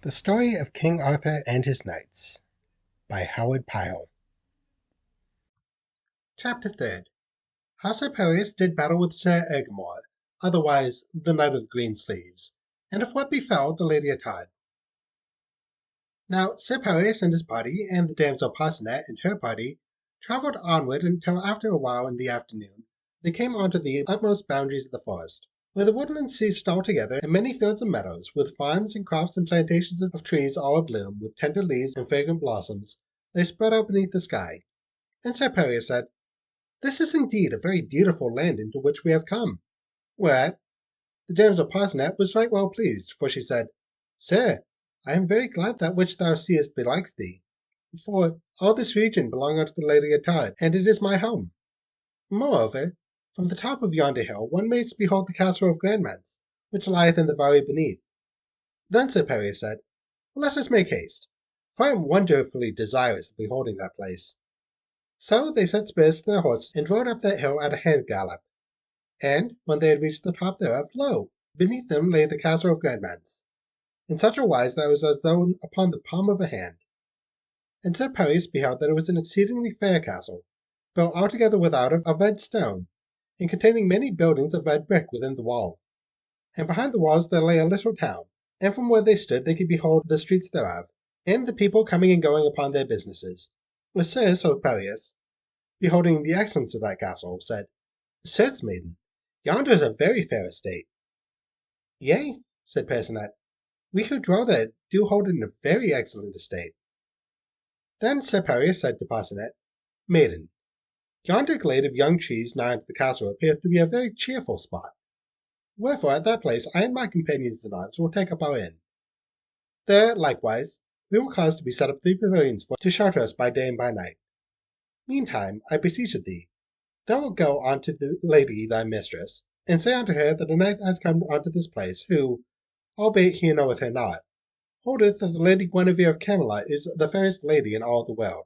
The Story of King Arthur and His Knights by Howard Pyle. Chapter 3rd. How Sir Pelleas did battle with Sir Engamore, otherwise the Knight of the Green Sleeves, and of what befell the Lady Attard. Now Sir Pelleas and his party, and the damsel Parcenet and her party, travelled onward until after a while in the afternoon they came on to the utmost boundaries of the forest, where the woodland ceased altogether, and many fields and meadows, with farms and crops and plantations of trees all abloom with tender leaves and fragrant blossoms, lay spread out beneath the sky. And Sir Pelleas said, "This is indeed a very beautiful land into which we have come." Whereat the damsel Parcenet was right well pleased, for she said, "Sir, I am very glad that which thou seest belikes thee, for all this region belonged unto the Lady Attard, and it is my home. Moreover, from the top of yonder hill one may behold the castle of Grandmans, which lieth in the valley beneath." Then Sir Pelleas said, "Let us make haste, for I am wonderfully desirous of beholding that place." So they set spurs to their horses and rode up that hill at a hand gallop. And when they had reached the top thereof, lo, beneath them lay the castle of Grandmans, in such a wise that it was as though upon the palm of a hand. And Sir Pelleas beheld that it was an exceedingly fair castle, built altogether without of red stone, and containing many buildings of red brick within the wall. And behind the walls there lay a little town, and from where they stood they could behold the streets thereof, and the people coming and going upon their businesses. Sir Pelleas, beholding the excellence of that castle, said, "Certes, maiden, yonder is a very fair estate." "Yea," said Parcenet, "we who dwell there do hold it in a very excellent estate." Then Sir Pelleas said to Parcenet, "Maiden, yonder glade of young trees nigh unto the castle appeareth to be a very cheerful spot. Wherefore at that place I and my companions in arms will take up our inn. There, likewise, we will cause to be set up 3 pavilions to shelter us by day and by night. Meantime, I beseech of thee, thou wilt go unto the lady thy mistress, and say unto her that a knight hath come unto this place, who, albeit he knoweth her not, holdeth that the Lady Guinevere of Camelot is the fairest lady in all the world.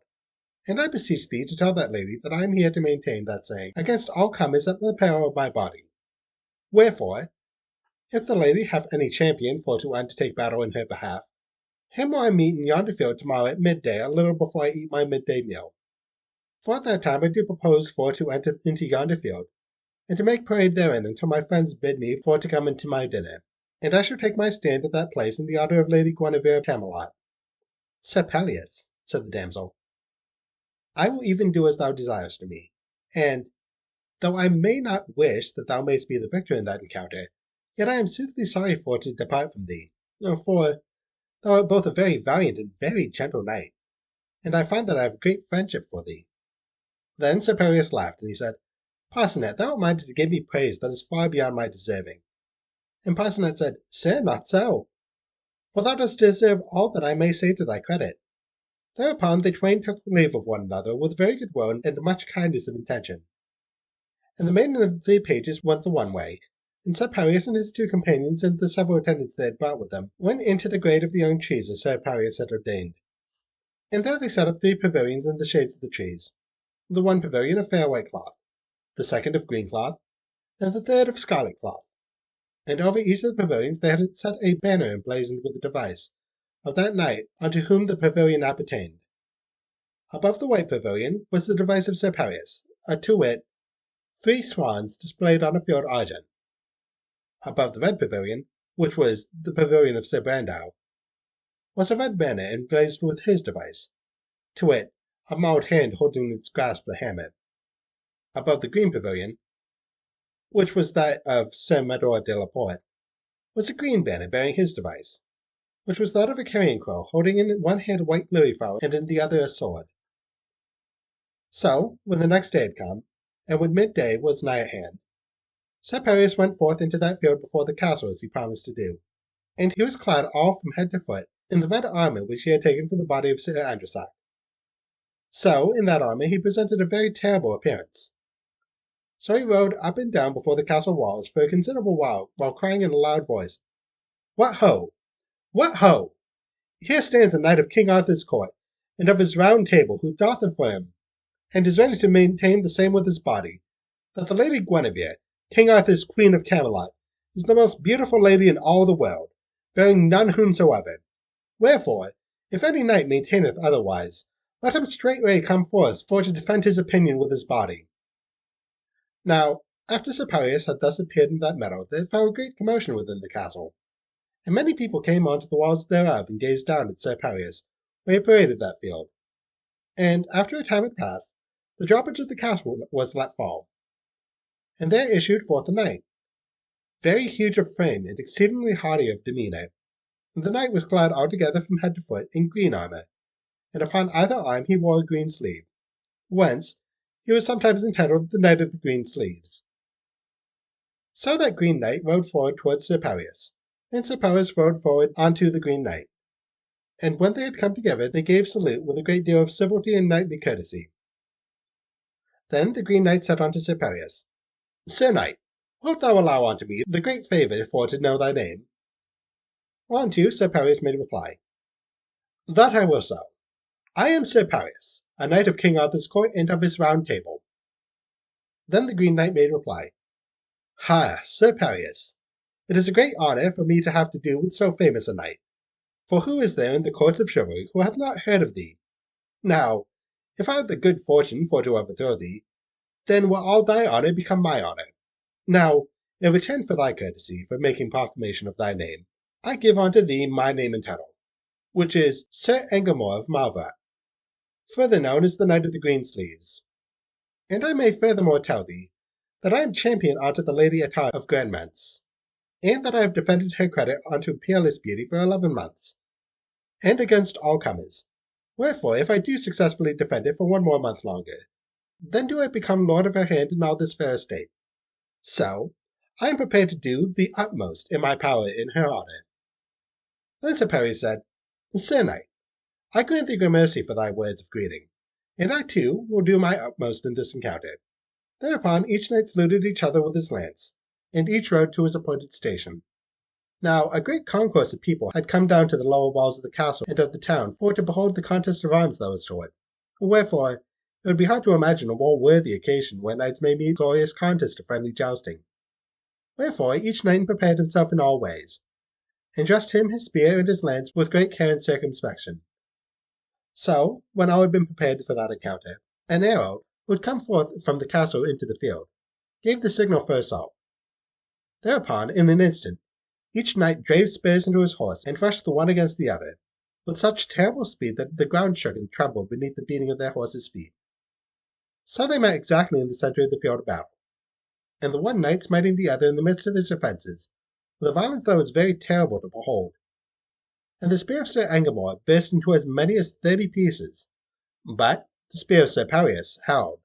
And I beseech thee to tell that lady that I am here to maintain that saying against all comers at the peril of my body. Wherefore, if the lady have any champion for to undertake battle in her behalf, him will I meet in yonder field tomorrow at midday, a little before I eat my midday meal. For at that time I do propose for to enter into yonder field, and to make parade therein until my friends bid me for to come into my dinner, and I shall take my stand at that place in the honor of Lady Guinevere of Camelot." "Sir Pelleas," said the damsel, "I will even do as thou desirest of me, and, though I may not wish that thou mayst be the victor in that encounter, yet I am soothly sorry for to depart from thee, for thou art both a very valiant and very gentle knight, and I find that I have great friendship for thee." Then Sir Pelleas laughed, and he said, "Parcenet, thou art minded to give me praise that is far beyond my deserving." And Parcenet said, "Sir, not so, for thou dost deserve all that I may say to thy credit." Thereupon they twain took leave of one another with very good will and much kindness of intention. And the maiden and the 3 pages went the one way, and Sir Pelleas and his 2 companions and the several attendants they had brought with them went into the glade of the young trees as Sir Pelleas had ordained. And there they set up 3 pavilions in the shades of the trees, the one pavilion of fair white cloth, the second of green cloth, and the third of scarlet cloth. And over each of the pavilions they had set a banner emblazoned with the device of that knight unto whom the pavilion appertained. Above the white pavilion was the device of Sir Pelleas, to wit, 3 swans displayed on a field argent. Above the red pavilion, which was the pavilion of Sir Brandow, was a red banner emblazoned with his device, to wit, a mauled hand holding in its grasp the hammer. Above the green pavilion, which was that of Sir Medor de la Porte, was a green banner bearing his device, which was that of a carrion crow holding in one hand a white lily flower and in the other a sword. So, when the next day had come, and when midday was nigh at hand, Sir Pelleas went forth into that field before the castle as he promised to do, and he was clad all from head to foot in the red armor which he had taken from the body of Sir Andresac. So, in that armor he presented a very terrible appearance. So he rode up and down before the castle walls for a considerable while crying in a loud voice, "What ho! What ho! Here stands a knight of King Arthur's court, and of his round table, who doth affirm, and is ready to maintain the same with his body, that the Lady Guinevere, King Arthur's Queen of Camelot, is the most beautiful lady in all the world, bearing none whomsoever. Wherefore, if any knight maintaineth otherwise, let him straightway come forth for to defend his opinion with his body. Now, after Sir Pelleas had thus appeared in that meadow, there fell a great commotion within the castle, and many people came on to the walls thereof and gazed down at Sir Pelleas, where he paraded that field. And after a time had passed, the drawbridge of the castle was let fall, and there issued forth a knight, very huge of frame and exceedingly haughty of demeanour. And the knight was clad altogether from head to foot in green armour, and upon either arm he wore a green sleeve, whence he was sometimes entitled the Knight of the Green Sleeves. So that Green Knight rode forward towards Sir Pelleas, and Sir Pelleas rode forward unto the Green Knight. And when they had come together, they gave salute with a great deal of civility and knightly courtesy. Then the Green Knight said unto Sir Pelleas, Sir Knight, wilt thou allow unto me the great favour for to know thy name? Whereunto Sir Pelleas made reply, That I will so. I am Sir Pelleas, a knight of King Arthur's court and of his round table. Then the Green Knight made reply, Ha, Sir Pelleas, it is a great honour for me to have to do with so famous a knight. For who is there in the courts of chivalry who hath not heard of thee? Now, if I have the good fortune for to overthrow thee, then will all thy honour become my honour. Now, in return for thy courtesy, for making proclamation of thy name, I give unto thee my name and title, which is Sir Engamore of Malvat, further known as the Knight of the Green Sleeves. And I may furthermore tell thee that I am champion unto the Lady Ettard of Grandmance, and that I have defended her credit unto peerless beauty for 11 months, and against all comers. Wherefore, if I do successfully defend it for 1 more month longer, then do I become lord of her hand in all this fair estate. So, I am prepared to do the utmost in my power in her honour. Then Sir Pelleas said, Sir Knight, I grant thee gramercy for thy words of greeting, and I too will do my utmost in this encounter. Thereupon each knight saluted each other with his lance, and each rode to his appointed station. Now a great concourse of people had come down to the lower walls of the castle and of the town for to behold the contest of arms that was toward. Wherefore, it would be hard to imagine a more worthy occasion where knights may meet glorious contest of friendly jousting. Wherefore each knight prepared himself in all ways, and dressed him his spear and his lance with great care and circumspection. So, when all had been prepared for that encounter, an herald, who had come forth from the castle into the field, gave the signal for assault. Thereupon, in an instant, each knight drave spurs into his horse and rushed the one against the other, with such terrible speed that the ground shook and trembled beneath the beating of their horses' feet. So they met exactly in the centre of the field of battle, and the one knight smiting the other in the midst of his defences, with a violence that was very terrible to behold. And the spear of Sir Engamore burst into as many as 30 pieces, but the spear of Sir Pelleas held,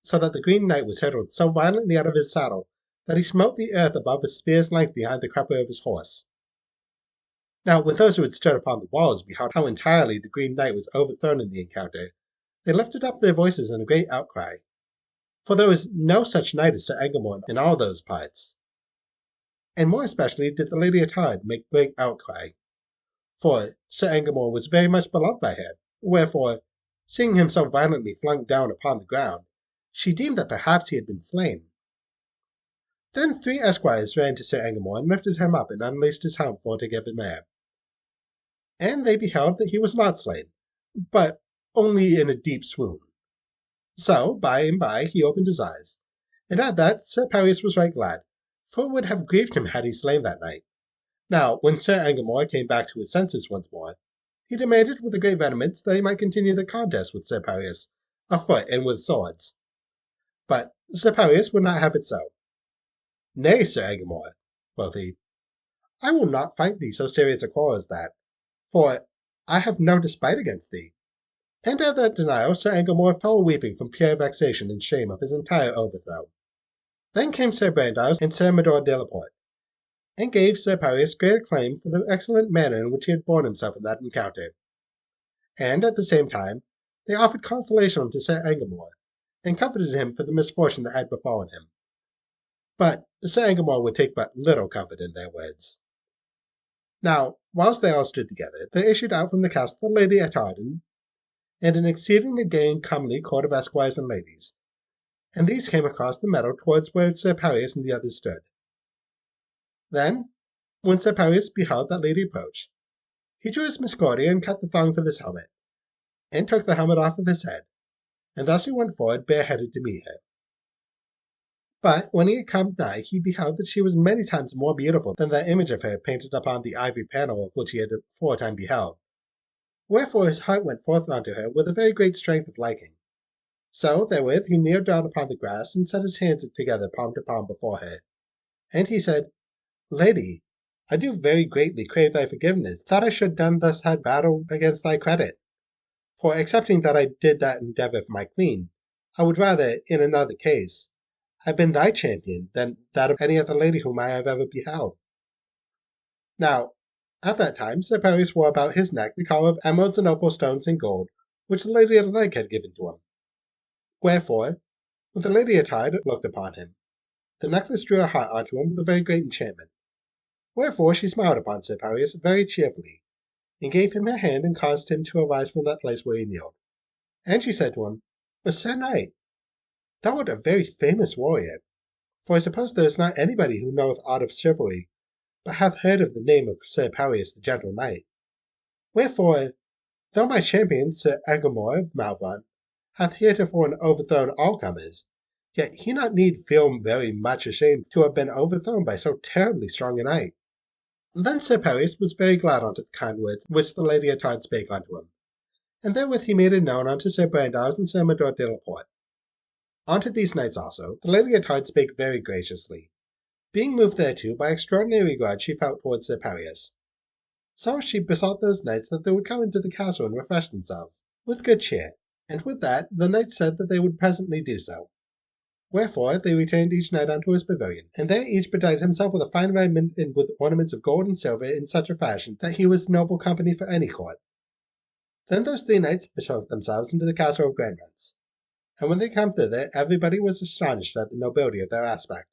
so that the Green Knight was hurtled so violently out of his saddle that he smote the earth above a spear's length behind the crupper of his horse. Now, when those who had stood upon the walls beheld how entirely the Green Knight was overthrown in the encounter, they lifted up their voices in a great outcry, for there was no such knight as Sir Engamore in all those parts. And more especially did the Lady Ettard make great outcry, for Sir Engamore was very much beloved by her, wherefore, seeing him so violently flung down upon the ground, she deemed that perhaps he had been slain. Then 3 esquires ran to Sir Engamore and lifted him up and unlaced his helm for to give him air. And they beheld that he was not slain, but only in a deep swoon. So, by and by, he opened his eyes, and at that Sir Pelleas was right glad, for it would have grieved him had he slain that knight. Now, when Sir Engamore came back to his senses once more, he demanded with a great vehemence that he might continue the contest with Sir Pelleas, afoot and with swords. But Sir Pelleas would not have it so. Nay, Sir Engamore, quoth he, I will not fight thee so serious a quarrel as that, for I have no despite against thee. And at that denial Sir Engamore fell weeping from pure vexation and shame of his entire overthrow. Then came Sir Brandiles and Sir Mador de la Porte, and gave Sir Pelleas great acclaim for the excellent manner in which he had borne himself in that encounter. And at the same time they offered consolation to Sir Engamore, and comforted him for the misfortune that had befallen him. But Sir Engamore would take but little comfort in their words. Now, whilst they all stood together, there issued out from the castle the Lady Ettard and an exceedingly gay and comely court of esquires and ladies, and these came across the meadow towards where Sir Pelleas and the others stood. Then, when Sir Pelleas beheld that lady approach, He drew his miscordia and cut the thongs of his helmet, and took the helmet off of his head, and thus he went forward bareheaded to meet her. But when he had come nigh, he beheld that she was many times more beautiful than that image of her painted upon the ivory panel of which he had aforetime beheld. Wherefore his heart went forth unto her with a very great strength of liking. So therewith he kneeled down upon the grass, and set his hands together palm to palm before her. And he said, Lady, I do very greatly crave thy forgiveness, that I should done thus had battle against thy credit. For excepting that I did that endeavour for my queen, I would rather, in another case, have been thy champion than that of any other lady whom I have ever beheld. Now, at that time Sir Paris wore about his neck the collar of emeralds and opal stones and gold, which the Lady of the Lake had given to him. Wherefore, when the Lady Attard looked upon him, the necklace drew her heart unto him with a very great enchantment. Wherefore she smiled upon Sir Paris very cheerfully, and gave him her hand and caused him to arise from that place where he kneeled. And she said to him, Sir Knight, thou art a very famous warrior, for I suppose there is not anybody who knoweth aught of chivalry, but hath heard of the name of Sir Paris the gentle knight. Wherefore, though my champion Sir Engamore of Malvern hath heretofore overthrown all comers, yet he not need feel very much ashamed to have been overthrown by so terribly strong a knight. Then Sir Paris was very glad unto the kind words which the Lady Attard spake unto him, and therewith he made it known unto Sir Brandours and Sir Mador de la Porte. Unto these knights also the Lady Attard spake very graciously, being moved thereto by extraordinary regard she felt towards Sir Paris. So she besought those knights that they would come into the castle and refresh themselves, with good cheer, and with that the knights said that they would presently do so. Wherefore they returned each knight unto his pavilion, and there each bedight himself with a fine raiment and with ornaments of gold and silver in such a fashion that he was noble company for any court. Then those 3 knights betook themselves into the castle of Grandments, and when they came thither everybody was astonished at the nobility of their aspect.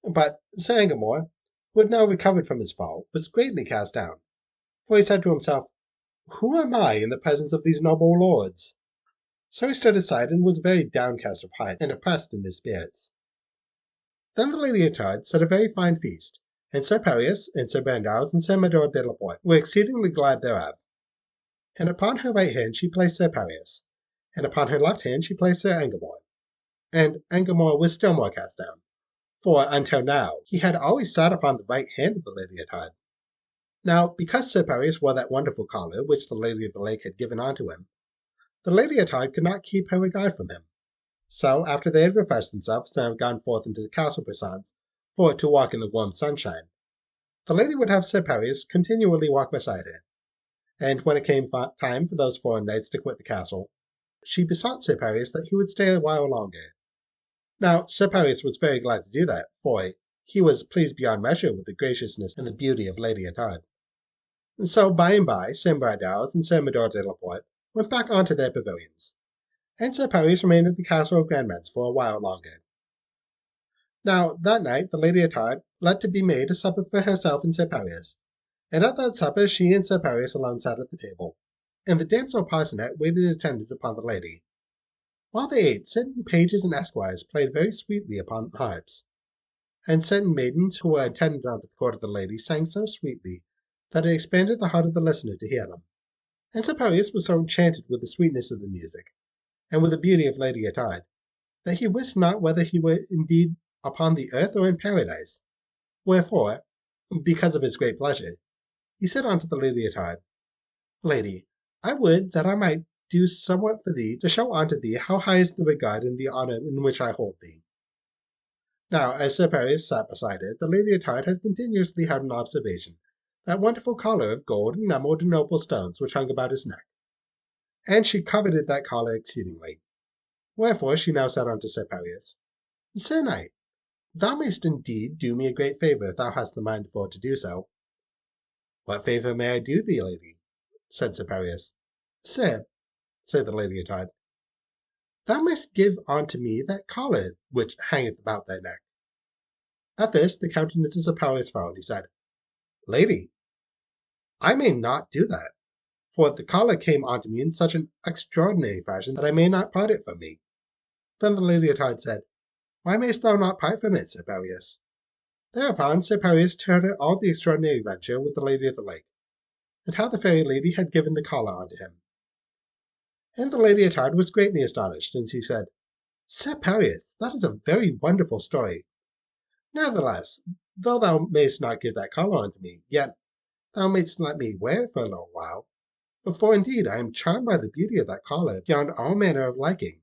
But Sir Engamore, who had now recovered from his fall, was greatly cast down, for he said to himself, Who am I in the presence of these noble lords? So he stood aside and was very downcast of heart and oppressed in his spirits. Then the Lady Attard set a very fine feast, and Sir Paris and Sir Brandours and Sir Mador de la Porte were exceedingly glad thereof. And upon her right hand she placed Sir Paris, and upon her left hand she placed Sir Engamore. And Engamore was still more cast down, for until now he had always sat upon the right hand of the Lady Attard. Now, because Sir Paris wore that wonderful collar which the Lady of the Lake had given unto him, the Lady Attard could not keep her regard from him. So, after they had refreshed themselves and had gone forth into the castle persons, for to walk in the warm sunshine, the lady would have Sir Paris continually walk beside her. And when it came time for those foreign knights to quit the castle, she besought Sir Paris that he would stay a while longer. Now, Sir Paris was very glad to do that, for he was pleased beyond measure with the graciousness and the beauty of Lady Attard. And so, by and by, Sir Brandours and Sir Mador de la Porte went back onto their pavilions, and Sir Paris remained at the castle of Grandments for a while longer. Now, that night the Lady Attard let to be made a supper for herself and Sir Paris, and at that supper she and Sir Paris alone sat at the table, and the damsel Parcenet waited in attendance upon the lady. While they ate, certain pages and esquires played very sweetly upon the harps, and certain maidens who were attendant unto the court of the lady sang so sweetly that it expanded the heart of the listener to hear them. And Sir Paris was so enchanted with the sweetness of the music, and with the beauty of Lady Attard, that he wist not whether he were indeed upon the earth or in paradise. Wherefore, because of his great pleasure, he said unto the Lady Attard, Lady, I would that I might do somewhat for thee to show unto thee how high is the regard and the honour in which I hold thee. Now, as Sir Paris sat beside her, the Lady Attard had continuously had an observation that wonderful collar of gold and emerald and opal stones which hung about his neck, and she coveted that collar exceedingly. Wherefore she now said unto Sir Paris, Sir Knight, thou mayst indeed do me a great favour if thou hast the mind for to do so. What favour may I do thee, lady? Said Sir Paris. Sir, said the Lady Attard, thou mayst give unto me that collar which hangeth about thy neck. At this the countenance of Sir Paris fell, and he said, Lady, I may not do that, for the collar came unto me in such an extraordinary fashion that I may not part it from me. Then the Lady Attard said, Why mayst thou not part from it, Sir Paris? Thereupon Sir Paris told her all the extraordinary adventure with the Lady of the Lake. and how the fairy lady had given the collar unto him. And the Lady Ettard was greatly astonished, and she said, Sir Perius, that is a very wonderful story. Nevertheless, though thou mayst not give that collar unto me, yet thou mayst let me wear it for a little while. For indeed I am charmed by the beauty of that collar beyond all manner of liking.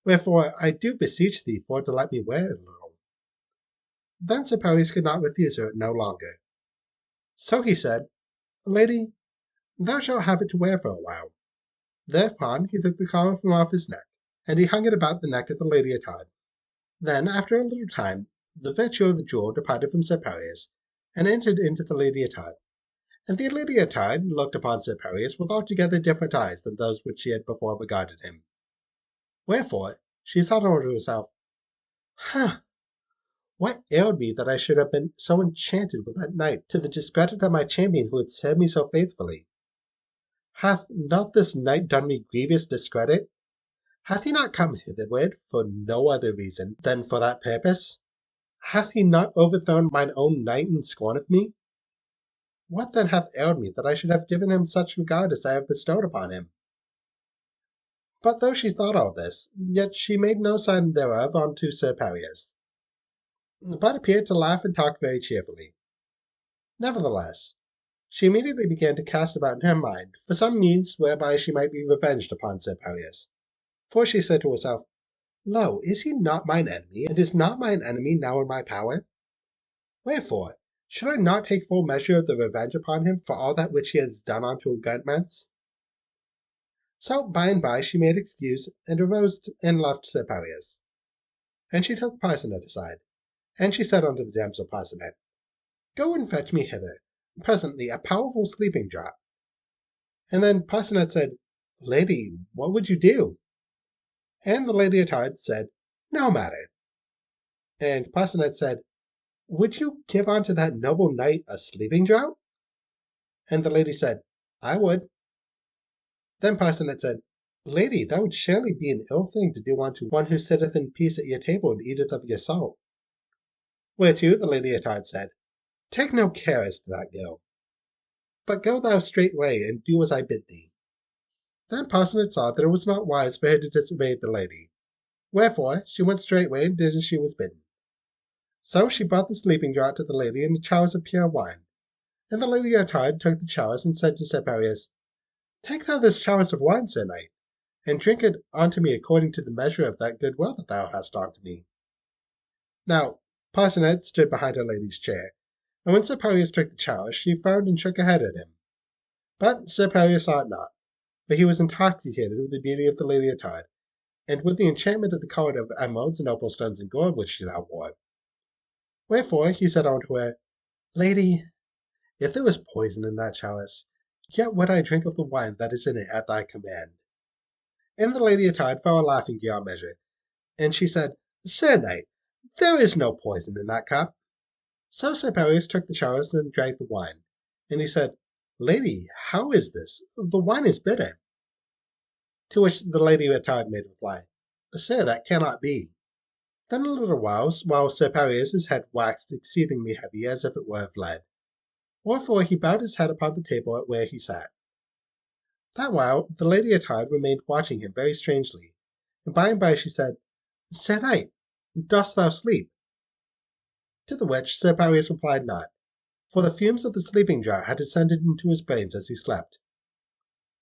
Wherefore I do beseech thee for to let me wear it a little. Then Sir Perius could not refuse her no longer. So he said, Lady, thou shalt have it to wear for a while. Thereupon he took the collar from off his neck, and he hung it about the neck of the Lady Ettard. Then, after a little time, the virtue of the jewel departed from Sir Perius, and entered into the Lady Ettard. And the Lady Ettard looked upon Sir Perius with altogether different eyes than those which she had before regarded him. Wherefore she thought unto herself, what ailed me that I should have been so enchanted with that knight, to the discredit of my champion who had served me so faithfully? Hath not this knight done me grievous discredit? Hath he not come hitherward for no other reason than for that purpose? Hath he not overthrown mine own knight in scorn of me? What then hath ailed me that I should have given him such regard as I have bestowed upon him? But though she thought all this, yet she made no sign thereof unto Sir Perius, but appeared to laugh and talk very cheerfully. Nevertheless, she immediately began to cast about in her mind for some means whereby she might be revenged upon Sir Perius. For she said to herself, Lo, is he not mine enemy, and is not mine enemy now in my power? Wherefore, should I not take full measure of the revenge upon him for all that which he has done unto Gentmans? So by and by she made excuse, and arose and left Sir Perius. And she took Parcenet aside, and she said unto the damsel Parcenet, Go and fetch me hither presently a powerful sleeping draught. And then Parcenet said, Lady, what would you do? And the Lady Ettard said, No matter. And Parcenet said, Would you give unto that noble knight a sleeping draught? And the lady said, I would. Then Parcenet said, Lady, that would surely be an ill thing to do unto one who sitteth in peace at your table and eateth of your salt. Whereto the Lady Ettard said, Take no care as to that girl, but go thou straightway and do as I bid thee. Then Parcenet saw that it was not wise for her to disobey the lady. Wherefore she went straightway and did as she was bidden. So she brought the sleeping draught to the lady in a chalice of pure wine. And the Lady Ettard took the chalice and said to Sir Perius, Take thou this chalice of wine, Sir Knight, and drink it unto me according to the measure of that good will that thou hast unto me. Now Parcenet stood behind her lady's chair, and when Sir Perius took the chalice, she frowned and shook her head at him. But Sir Perius saw it not, for he was intoxicated with the beauty of the Lady Ettard, and with the enchantment of the collar of emeralds and opal stones and gold which she now wore. Wherefore he said unto her, Lady, if there was poison in that chalice, yet would I drink of the wine that is in it at thy command. And the Lady Ettard fell a laughing beyond measure, and she said, Sir Knight, there is no poison in that cup. So Sir Perius took the chalice and drank the wine, and he said, Lady, how is this? The wine is bitter. To which the Lady Ettard made reply, Sir, that cannot be. Then a little while Sir Perius's head waxed exceedingly heavy, as if it were of lead. Wherefore he bowed his head upon the table at where he sat. That while the Lady Ettard remained watching him very strangely, and by she said, Sir Knight, dost thou sleep? To the which Sir Perius replied not, for the fumes of the sleeping draught had descended into his brains as he slept.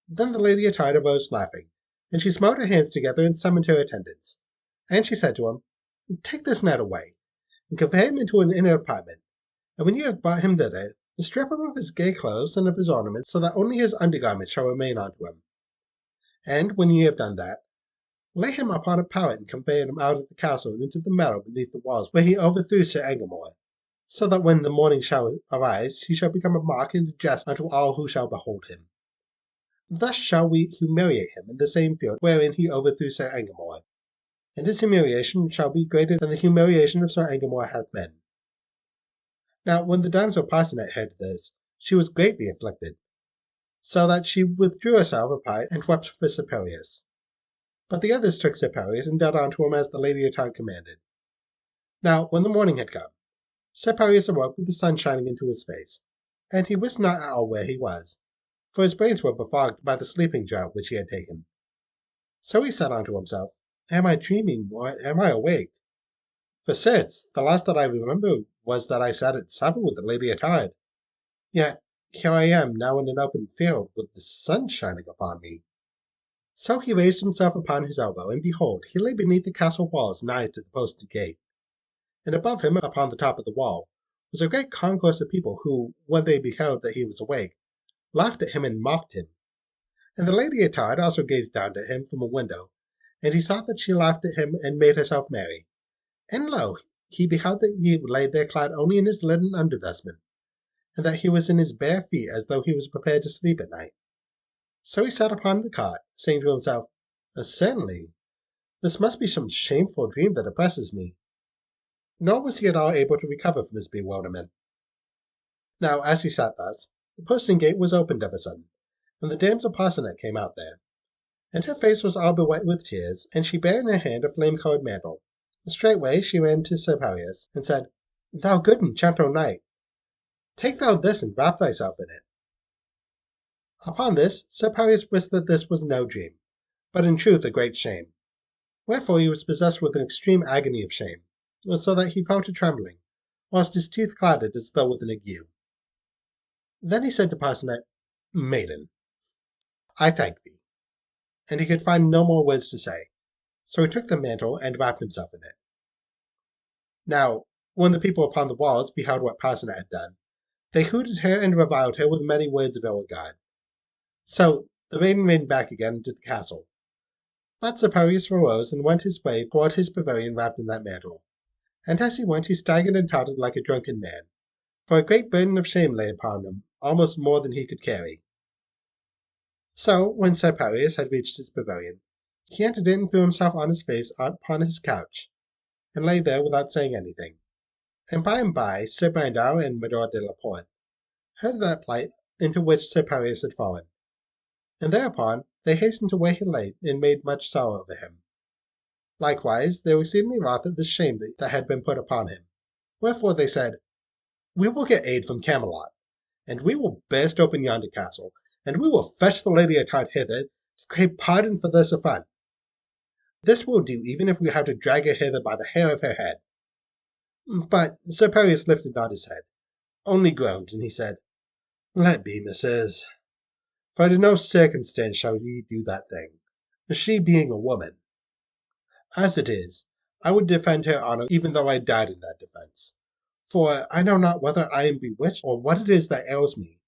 Then the Lady Ettard arose laughing, and she smote her hands together and summoned her attendants. And she said to him, Take this knight away, and convey him into an inner apartment, and when you have brought him thither, strip him of his gay clothes and of his ornaments, so that only his undergarments shall remain unto him. And when ye have done that, lay him upon a pallet and convey him out of the castle and into the meadow beneath the walls, where he overthrew Sir Engamore, so that when the morning shall arise, he shall become a mock and a jest unto all who shall behold him. Thus shall we humiliate him in the same field wherein he overthrew Sir Engamore, and his humiliation shall be greater than the humiliation of Sir Engamore hath been. Now when the damsel Parcenet heard this, she was greatly afflicted, so that she withdrew herself apart and wept for Sir Perius. But the others took Sir Perius and dealt unto him as the Lady Ettard commanded. Now when the morning had come, Sir Perius awoke with the sun shining into his face, and he wist not at all where he was. for his brains were befogged by the sleeping draught which he had taken. So he said unto himself, Am I dreaming, or am I awake? For certes, the last that I remember was that I sat at supper with the Lady Attard. Yet here I am now in an open field, with the sun shining upon me. So he raised himself upon his elbow, and behold, he lay beneath the castle walls nigh to the posted gate. And above him, upon the top of the wall, was a great concourse of people who, when they beheld that he was awake, laughed at him and mocked him. And the Lady Attard also gazed down at him from a window, and he saw that she laughed at him and made herself merry. And lo, he beheld that he lay there clad only in his linen undervestment, and that he was in his bare feet as though he was prepared to sleep at night. So he sat upon the cot, saying to himself, Certainly, this must be some shameful dream that oppresses me. Nor was he at all able to recover from his bewilderment. Now, as he sat thus, the postern gate was opened of a sudden, and the damsel Parcenet came out there. And her face was all bewet with tears, and she bare in her hand a flame-coloured mantle. Straightway she ran to Sir Pelleas, and said, Thou good and gentle knight, take thou this and wrap thyself in it. Upon this, Sir Pelleas wist that this was no dream, but in truth a great shame. Wherefore he was possessed with an extreme agony of shame, so that he fell to trembling, whilst his teeth clattered as though with an ague. Then he said to Parcenet, Maiden, I thank thee. And he could find no more words to say, so he took the mantle and wrapped himself in it. Now, when the people upon the walls beheld what Parcenet had done, they hooted her and reviled her with many words of ill regard. So the maiden ran back again into the castle. But Sir Pelleas arose and went his way toward his pavilion wrapped in that mantle. And as he went he staggered and tottered like a drunken man, for a great burden of shame lay upon him, almost more than he could carry. So, when Sir Pelleas had reached his pavilion, he entered in and threw himself on his face upon his couch, and lay there without saying anything. And by, Sir Brandau and Mador de la Porte heard of that plight into which Sir Pelleas had fallen, and thereupon they hastened to where he lay and made much sorrow over him. Likewise they were exceedingly wroth at the shame that had been put upon him. Wherefore they said, We will get aid from Camelot, and we will burst open yonder castle, and we will fetch the Lady Attard hither to crave pardon for this affront. This will do even if we have to drag her hither by the hair of her head. But Sir Pelleas lifted not his head, only groaned, and he said, Let be, messieurs, for under no circumstance shall ye do that thing, she being a woman. As it is, I would defend her honor even though I died in that defense, for I know not whether I am bewitched or what it is that ails me,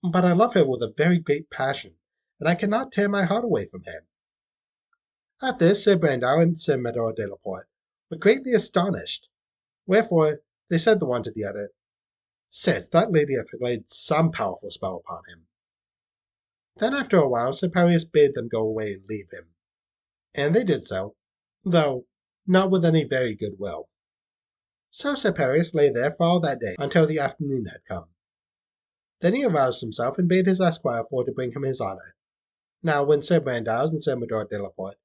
but I love her with a very great passion, and I cannot tear my heart away from her. At this, Sir Brandau and Sir Mador de la Porte were greatly astonished. Wherefore they said the one to the other, Sirs, that lady hath laid some powerful spell upon him. Then after a while Sir Pelleas bade them go away and leave him. And they did so, though not with any very good will. So Sir Pelleas lay there for all that day until the afternoon had come. Then he aroused himself and bade his esquire for to bring him his honour. Now when Sir Brandau and Sir Mador de la Porte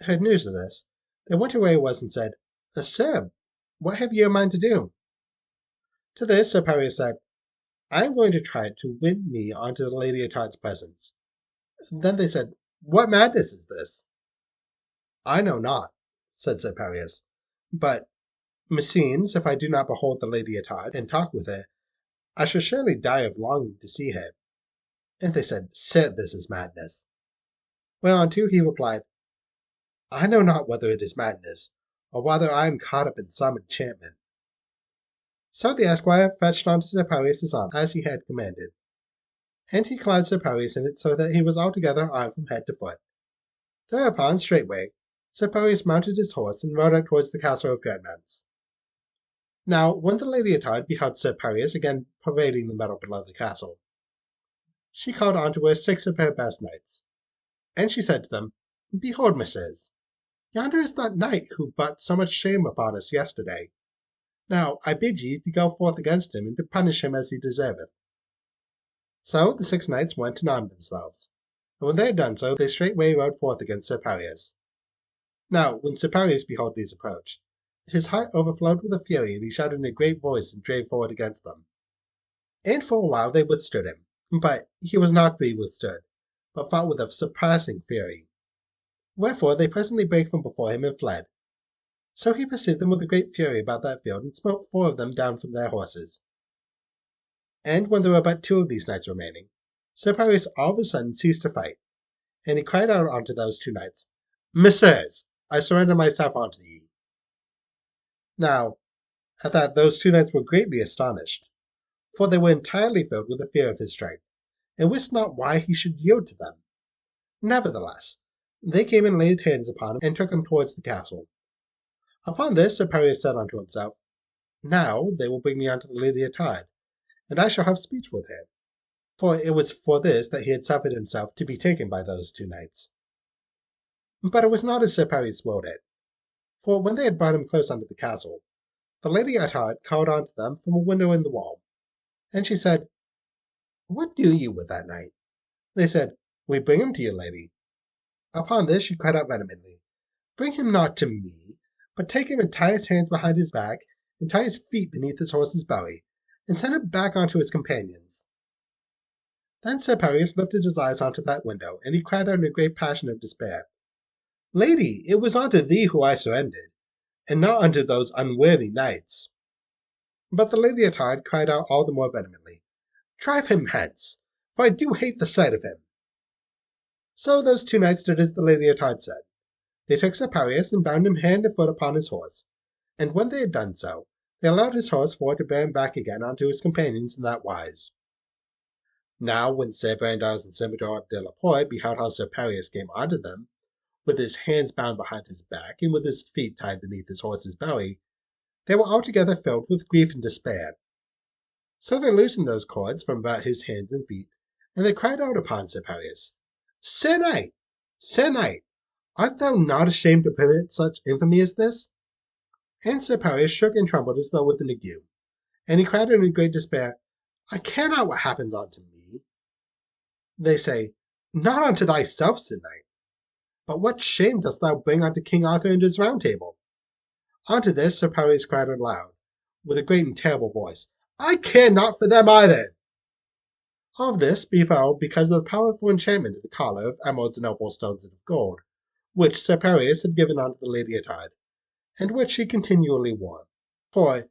heard news of this, they went to where he was and said, Sir, what have ye a mind to do? To this Sir Pelleas said, I am going to try to win me onto the Lady Attard's presence. Then they said, What madness is this? I know not, said Sir Pelleas, but meseems if I do not behold the Lady Attard and talk with her, I shall surely die of longing to see her. And they said, Sir, this is madness. Whereunto he replied, I know not whether it is madness, or whether I am caught up in some enchantment. So the esquire fetched unto Sir Pelleas' arm as he had commanded, and he clad Sir Pelleas in it so that he was altogether armed from head to foot. Thereupon, straightway, Sir Pelleas mounted his horse and rode out towards the castle of Grandmance. Now, when the Lady Attard beheld Sir Pelleas again parading the meadow below the castle, she called unto her 6 of her best knights, and she said to them, Behold, messieurs, yonder is that knight who brought so much shame upon us yesterday. Now I bid ye to go forth against him, and to punish him as he deserveth. So the 6 knights went and armed themselves, and when they had done so, they straightway rode forth against Sir Pelleas. Now when Sir Pelleas beheld these approach, his heart overflowed with a fury, and he shouted in a great voice and drave forward against them. And for a while they withstood him, But he was not to be withstood, but fought with a surpassing fury. Wherefore they presently brake from before him and fled. So he pursued them with a great fury about that field, and smote 4 of them down from their horses. And when there were but 2 of these knights remaining, Sir Paris all of a sudden ceased to fight, and he cried out unto those 2 knights, Messieurs, I surrender myself unto ye. Now, at that those 2 knights were greatly astonished, for they were entirely filled with the fear of his strength, and wist not why he should yield to them. Nevertheless, they came and laid hands upon him, and took him towards the castle. Upon this Sir Paris said unto himself, Now they will bring me unto the Lady Ettard, and I shall have speech with her. For it was for this that he had suffered himself to be taken by those 2 knights. But it was not as Sir Paris willed it, for when they had brought him close unto the castle, the Lady Ettard called unto them from a window in the wall, and she said, What do you with that knight? They said, We bring him to you, lady. Upon this she cried out vehemently, Bring him not to me, but take him and tie his hands behind his back, and tie his feet beneath his horse's belly, and send him back unto his companions. Then Sir Paris lifted his eyes unto that window, and he cried out in a great passion of despair, Lady, it was unto thee who I surrendered, and not unto those unworthy knights. But the Lady Ettard cried out all the more vehemently, Drive him hence, for I do hate the sight of him. So those 2 knights did as the Lady Ettard said. They took Sir Paris and bound him hand and foot upon his horse, and when they had done so, they allowed his horse for to bear him back again unto his companions in that wise. Now when Sir Brandours and Sir Mador de la Porte beheld how Sir Paris came unto them, with his hands bound behind his back, and with his feet tied beneath his horse's belly, they were altogether filled with grief and despair. So they loosened those cords from about his hands and feet, and they cried out upon Sir Paris, Sir Knight, Sir Knight, art thou not ashamed to permit such infamy as this? And Sir Paris shook and trembled as though with an ague, and he cried in great despair, I care not what happens unto me. They say, Not unto thyself, Sir Knight, but what shame dost thou bring unto King Arthur and his Round Table? Unto this Sir Paris cried aloud, with a great and terrible voice, I care not for them either. All this befell because of the powerful enchantment of the collar of emeralds and opal stones and of gold, which Sir Paris had given unto the Lady Ettard, and which she continually wore, for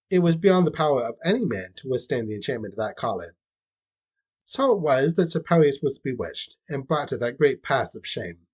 it was beyond the power of any man to withstand the enchantment of that collar. So it was that Sir Paris was bewitched, and brought to that great pass of shame.